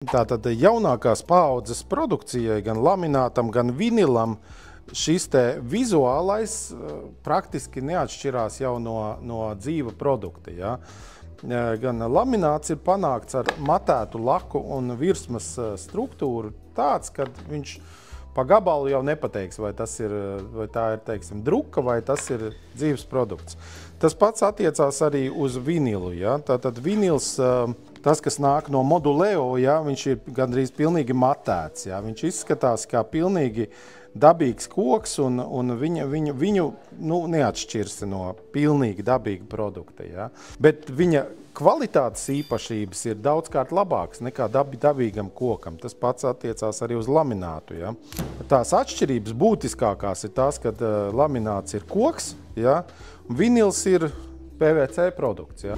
Tātad jaunākās paaudzes produkcijai, gan laminātam, gan vinilam, šis te vizuālais praktiski neatšķirās jau no dzīva produkta. Ja? Gan lamināts ir panākts ar matētu laku un virsmas struktūru tāds, kad viņš pa gabalu jau nepateiks, vai tā ir, teiksim, druka vai tas ir dzīves produkts. Tas pats attiecās arī uz vinilu. Ja? Tātad vinils, tas, kas nāk no moduleo, ja? Viņš ir gandrīz pilnīgi matēts. Ja? Viņš izskatās kā pilnīgi dabīgs koks un viņu neatšķirsi no pilnīgi dabīga produkta. Ja? Bet viņa kvalitātes īpašības ir daudzkārt labākas nekā dabīgam kokam. Tas pats attiecās arī uz laminātu. Ja? Tās atšķirības būtiskākās ir tās, kad lamināts ir koks, ja? Vinils ir PVC produkts. Ja?